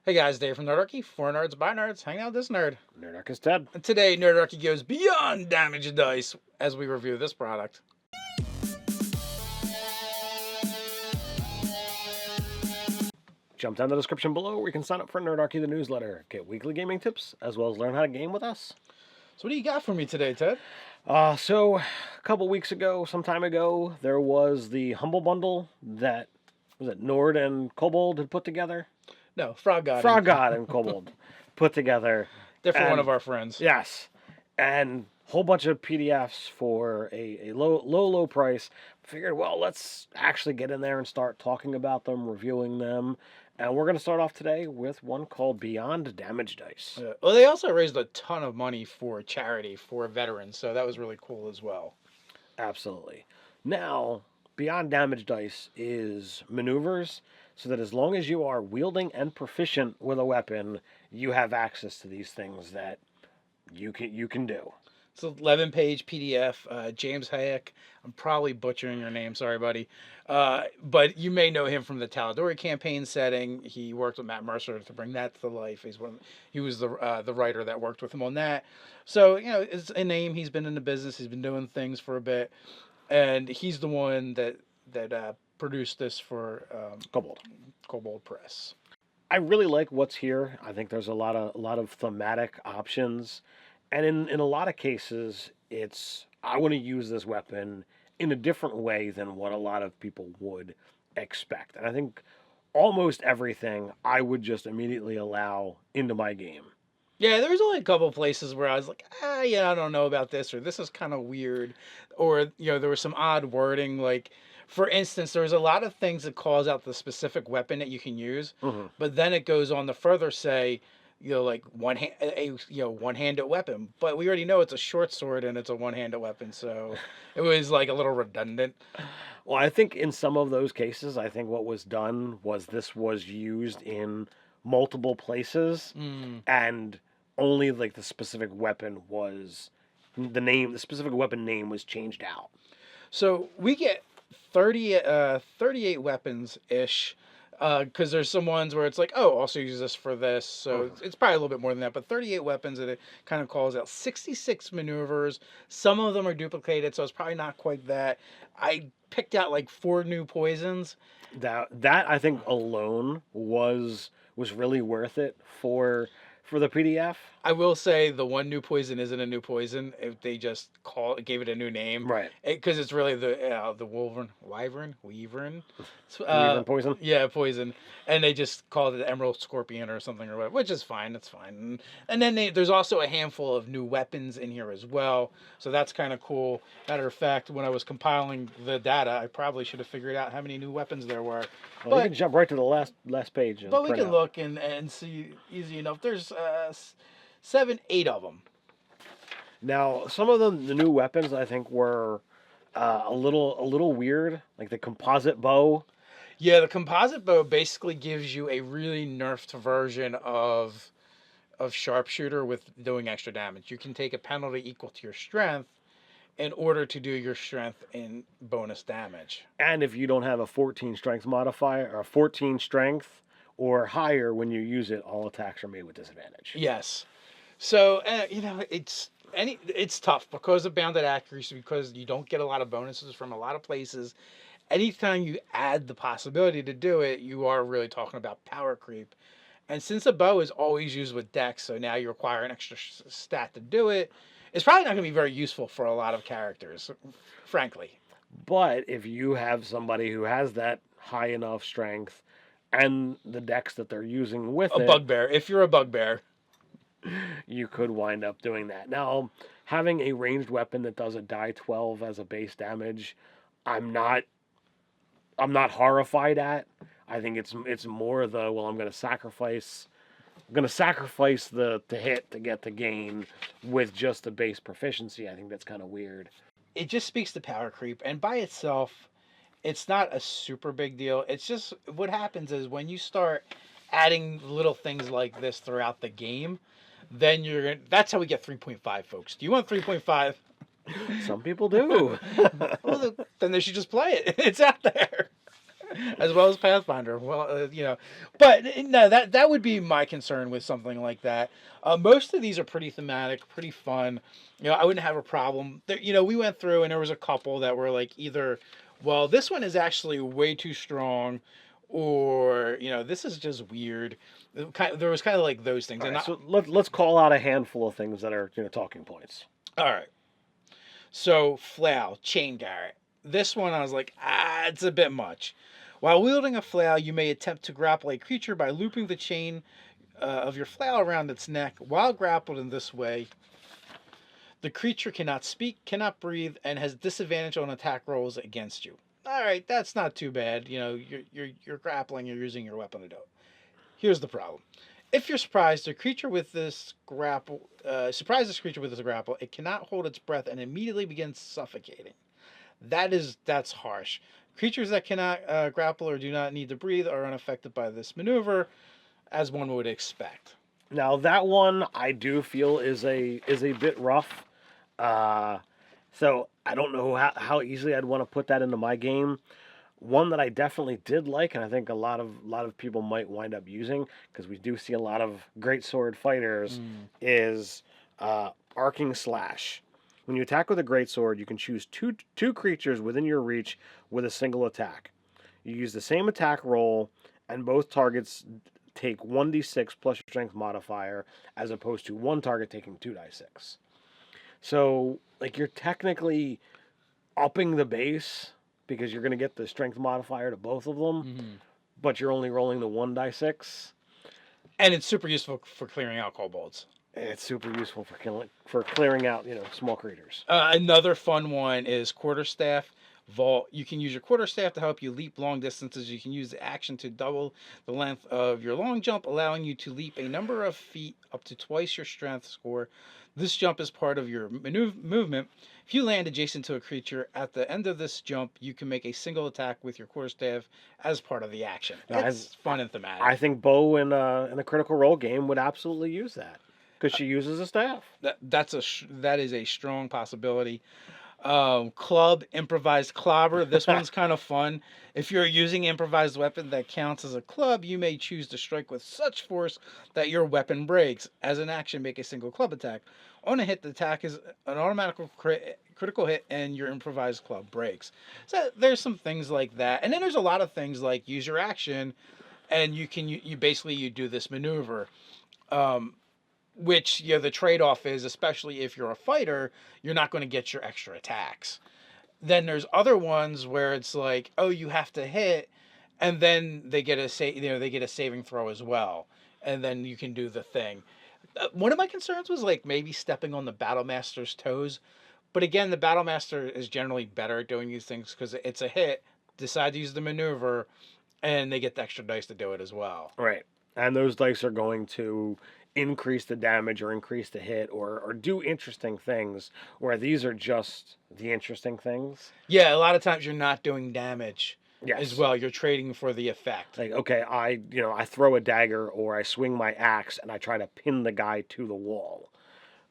Hey guys, Dave from Nerdarchy, for nerds by nerds, hanging out with this nerd. Nerdarchy is Ted. And today, Nerdarchy goes beyond damage dice as we review this product. Jump down the description below where you can sign up for Nerdarchy the newsletter, get weekly gaming tips, as well as learn how to game with us. So what do you got for me today, Ted? So a couple weeks ago, some time ago, there was the Humble Bundle that, was it Nord and Kobold had put together? No, Frog God. Frog God and Kobold put together. Different and, one of our friends. Yes. And a whole bunch of PDFs for a low price. Figured, well, let's actually get in there and start talking about them, reviewing them. And we're going to start off today with one called Beyond Damage Dice. Well, they also raised a ton of money for charity for veterans, so that was really cool as well. Absolutely. Now, Beyond Damage Dice is maneuvers, so that as long as you are wielding and proficient with a weapon, you have access to these things that you can do. It's an 11-page PDF. James Haeck. I'm probably butchering your name. Sorry, buddy. But you may know him from the Taladori campaign setting. He worked with Matt Mercer to bring that to life. He was the writer that worked with him on that. So, it's a name. He's been in the business. He's been doing things for a bit. And he's the one that produced this for Kobold Press. I really like what's here. I think there's a lot of thematic options. And in a lot of cases, I want to use this weapon in a different way than what a lot of people would expect. And I think almost everything I would just immediately allow into my game. Yeah, there was only a couple of places where I was like, I don't know about this, or this is kind of weird. Or, there was some odd wording. Like, for instance, there's a lot of things that calls out the specific weapon that you can use. Mm-hmm. But then it goes on to further say, like one-handed weapon. But we already know it's a short sword and it's a one-handed weapon, so it was like a little redundant. Well, I think in some of those cases, I think what was done was this was used in multiple places, and only like the specific weapon was the specific weapon name was changed out. So we get 38 weapons ish. Because there's some ones where it's like, also use this for this. So it's probably a little bit more than that. But 38 weapons that it kind of calls out. 66 maneuvers. Some of them are duplicated, so it's probably not quite that. I picked out like 4 new poisons. That I think alone was really worth it for the PDF. I will say the one new poison isn't a new poison. If they just gave it a new name, right? Because it's really the wyvern. Wyvern poison. Yeah, poison, and they just called it Emerald Scorpion or something or whatever, which is fine. That's fine. And then there's also a handful of new weapons in here as well, so that's kind of cool. Matter of fact, when I was compiling the data, I probably should have figured out how many new weapons there were. Well, you can jump right to the last page. But we can look and see easy enough. There's 8 of them. Now, some of the new weapons I think were a little weird, like the Composite Bow. Yeah, the Composite Bow basically gives you a really nerfed version of Sharpshooter with doing extra damage. You can take a penalty equal to your strength in order to do your strength in bonus damage. And if you don't have a 14 strength modifier, or 14 strength or higher when you use it, all attacks are made with disadvantage. Yes. So, it's tough because of bounded accuracy, because you don't get a lot of bonuses from a lot of places. Anytime you add the possibility to do it, you are really talking about power creep. And since the bow is always used with dex, so now you require an extra stat to do it, it's probably not going to be very useful for a lot of characters, frankly. But if you have somebody who has that high enough strength and the dex that they're using with a bugbear, if you're a bugbear, you could wind up doing that. Now, having a ranged weapon that does a die 12 as a base damage, I'm not horrified at. I think it's more I'm going to sacrifice the hit to get the gain with just the base proficiency. I think that's kind of weird. It just speaks to power creep, and by itself, it's not a super big deal. It's just what happens is when you start adding little things like this throughout the game, then that's how we get 3.5, folks. Do you want 3.5? Some people do. Well, then they should just play it. It's out there. as well as Pathfinder. Well, but no, that would be my concern with something like that. Most of these are pretty thematic, pretty fun. I wouldn't have a problem. There, we went through and there was a couple that were like either, well, this one is actually way too strong, or this is just weird. There was kind of like those things. All And right, so let's call out a handful of things that are talking points. all right, so flail, chain Garrett. This one I was like, it's a bit much. While wielding a flail, you may attempt to grapple a creature by looping the chain of your flail around its neck. While grappled in this way, the creature cannot speak, cannot breathe, and has disadvantage on attack rolls against you. All right, that's not too bad. You're grappling, you're using your weapon to do it. Here's the problem. If you're surprised, a creature with this grapple, it cannot hold its breath and immediately begins suffocating. That's harsh. Creatures that cannot grapple or do not need to breathe are unaffected by this maneuver, as one would expect. Now that one I do feel is a bit rough. So I don't know how easily I'd want to put that into my game. One that I definitely did like, and I think a lot of people might wind up using, because we do see a lot of great sword fighters, is Arcing Slash. When you attack with a greatsword, you can choose two creatures within your reach with a single attack. You use the same attack roll, and both targets take 1d6 plus your strength modifier, as opposed to one target taking 2d6. So, like, you're technically upping the base, because you're going to get the strength modifier to both of them, but you're only rolling the 1d6. And it's super useful for clearing out kobolds. It's super useful for clearing out, small creatures. Another fun one is Quarterstaff Vault. You can use your Quarterstaff to help you leap long distances. You can use the action to double the length of your long jump, allowing you to leap a number of feet up to twice your strength score. This jump is part of your movement. If you land adjacent to a creature at the end of this jump, you can make a single attack with your Quarterstaff as part of the action. It's fun and thematic. I think Bo in a Critical Role game would absolutely use that, because she uses a staff. That is a strong possibility. Improvised Clobber. This one's kind of fun. If you're using improvised weapon that counts as a club, you may choose to strike with such force that your weapon breaks. As an action, make a single club attack. On a hit, the attack is an automatic critical hit, and your improvised club breaks. So there's some things like that, and then there's a lot of things like use your action, and you do this maneuver. Which, the trade-off is, especially if you're a fighter, you're not going to get your extra attacks. Then there's other ones where it's like, oh, you have to hit, and then they get a saving throw as well, and then you can do the thing. One of my concerns was like maybe stepping on the Battlemaster's toes, but again, the Battlemaster is generally better at doing these things because it's a hit, decide to use the maneuver, and they get the extra dice to do it as well. Right, and those dice are going to increase the damage or increase the hit or do interesting things, where these are just the interesting things. Yeah, a lot of times you're not doing damage. Yes. As well. You're trading for the effect. Like, okay, I throw a dagger or I swing my axe and I try to pin the guy to the wall.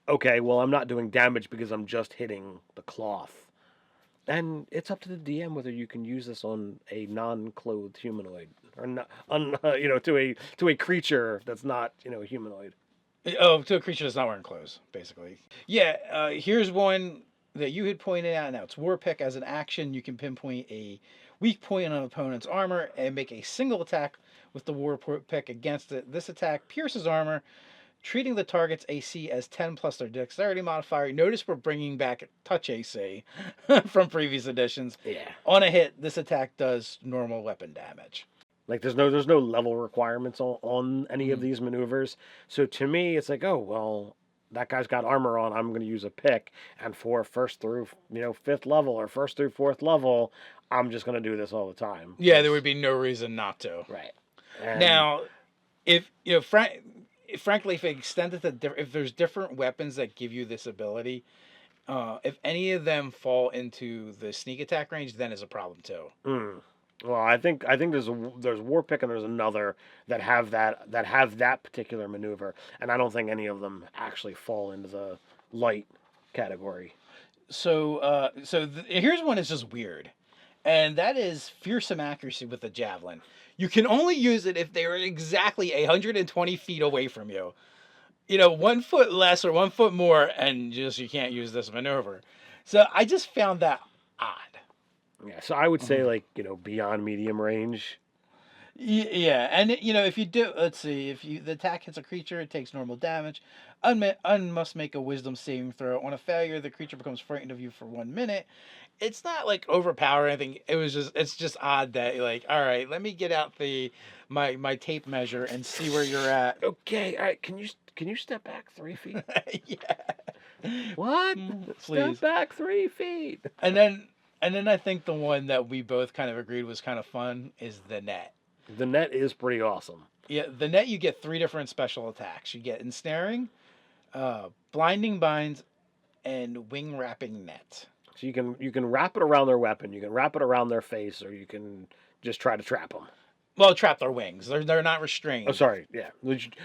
Okay, well, I'm not doing damage because I'm just hitting the cloth. And it's up to the DM whether you can use this on a non-clothed humanoid or not, to a creature that's not, humanoid. Oh, to a creature that's not wearing clothes, basically. Yeah, here's one that you had pointed out. Now, it's War Pick. As an action, you can pinpoint a weak point on an opponent's armor and make a single attack with the War Pick against it. This attack pierces armor, treating the target's AC as 10 plus their dexterity modifier. Notice we're bringing back touch AC from previous editions. Yeah. On a hit, this attack does normal weapon damage. Like, there's no level requirements on any of these maneuvers. So to me, it's like, oh, well, that guy's got armor on, I'm going to use a pick. And for first through, 5th level or first through 4th level, I'm just going to do this all the time. Yeah, there would be no reason not to. Right. Now, if, frankly, if there's different weapons that give you this ability, if any of them fall into the sneak attack range, then it's a problem too. Well, I think there's War Pick and there's another that have that particular maneuver, and I don't think any of them actually fall into the light category. So here's one that's just weird. and that is fearsome accuracy with the javelin. You can only use it if they are exactly 120 feet away from you. 1 foot less or 1 foot more, and you can't use this maneuver. So I just found that odd. Yeah, so I would say Mhm. like beyond medium range. Yeah, and if you do, let's see, if the attack hits a creature, it takes normal damage. Un must make a Wisdom saving throw. On a failure, the creature becomes frightened of you for 1 minute. It's not like overpower or anything. It's just odd that like, all right, let me get out my tape measure and see where you're at. Okay, all right. Can you step back 3 feet? Yeah. What? Step Please. back 3 feet. And then I think the one that we both kind of agreed was kind of fun is the net. The net is pretty awesome. Yeah, the net, you get 3 different special attacks. You get ensnaring, blinding binds, and wing wrapping net. So you can wrap it around their weapon, you can wrap it around their face, or you can just try to trap them. Well, trap their wings. They're not Oh, restrained. sorry. Yeah,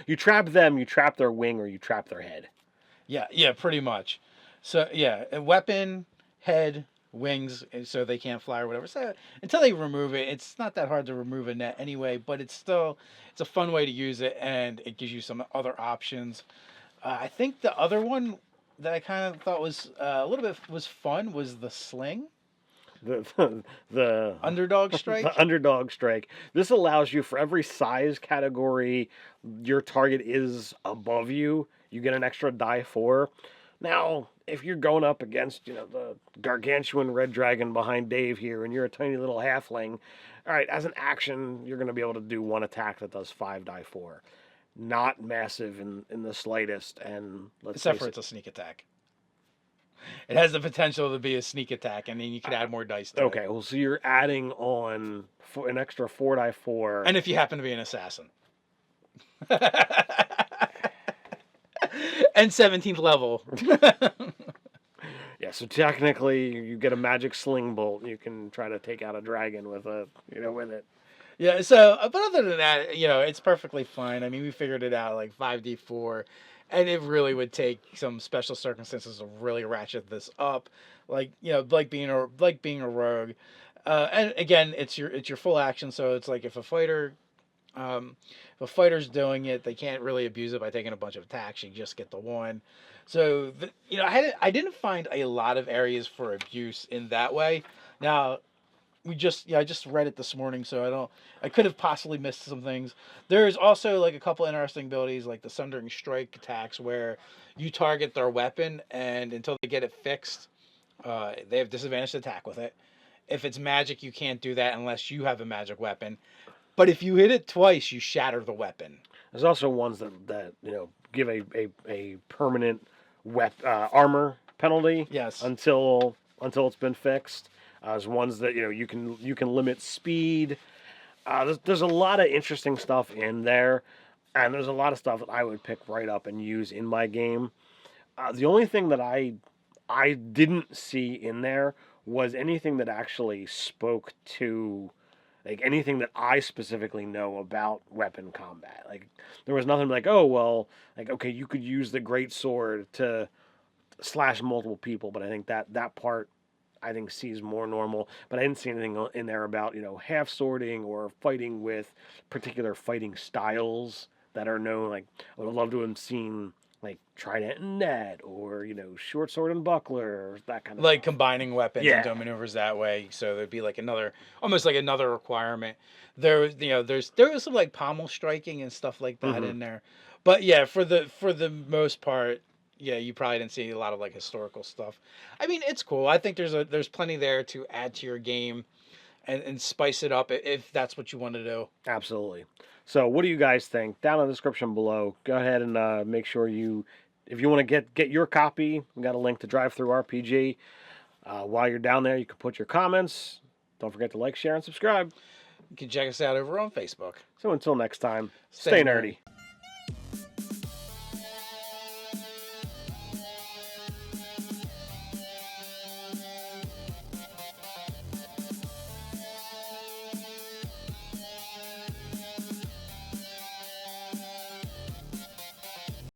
you trap them, you trap their wing, or you trap their head. Yeah, pretty much. So yeah, a weapon, head, wings, so they can't fly or whatever. So until they remove it, it's not that hard to remove a net anyway. But it's a fun way to use it, and it gives you some other options. I think the other one that I kind of thought was a little bit was fun was the sling. The Underdog strike. the underdog strike. This allows you for every size category your target is above you, you get an extra die 4. Now, if you're going up against, the gargantuan red dragon behind Dave here, and you're a tiny little halfling, all right, as an action, you're going to be able to do one attack that does 5 die 4. Not massive in the slightest, and Except for it's a sneak attack. It has the potential to be a sneak attack, and then you could add more dice to it. Okay, well, so you're adding on an extra 4 die 4. And if you happen to be an assassin. And 17th level. Yeah, so technically you get a magic sling bolt. You can try to take out a dragon with with it. Yeah, so, but other than that, it's perfectly fine. I mean, we figured it out like 5d4, and it really would take some special circumstances to really ratchet this up, like being a rogue. And again, it's your full action, so it's like if a fighter's doing it, they can't really abuse it by taking a bunch of attacks. You just get the one. So I didn't find a lot of areas for abuse in that way. Now, I just read it this morning, so I could have possibly missed some things. There's also like a couple interesting abilities like the Sundering Strike attacks where you target their weapon, and until they get it fixed, they have disadvantage to attack with it. If it's magic, you can't do that unless you have a magic weapon. But if you hit it twice, you shatter the weapon. There's also ones that give a permanent armor penalty. Yes. Until it's been fixed. There's ones that you can limit speed. There's a lot of interesting stuff in there, and there's a lot of stuff that I would pick right up and use in my game. The only thing that I didn't see in there was anything that actually spoke to like anything that I specifically know about weapon combat. Like there was nothing like, oh well, like okay, you could use the great sword to slash multiple people, but I think that part I think seems more normal. But I didn't see anything in there about half swording or fighting with particular fighting styles that are known. Like I would love to have seen like trident and net, or short sword and buckler, or that kind of like stuff. combining weapons and doing maneuvers that way. So there'd be like almost like another requirement. There was some like pommel striking and stuff like that in there. But yeah, for the most part, yeah, you probably didn't see a lot of like historical stuff. I mean, it's cool. I think there's plenty there to add to your game and spice it up if that's what you want to do. Absolutely. So what do you guys think? Down in the description below, go ahead and make sure if you want to get your copy, we got a link to Drive Through RPG. While you're down there, you can put your comments. Don't forget to like, share, and subscribe. You can check us out over on Facebook. So until next time, stay nerdy.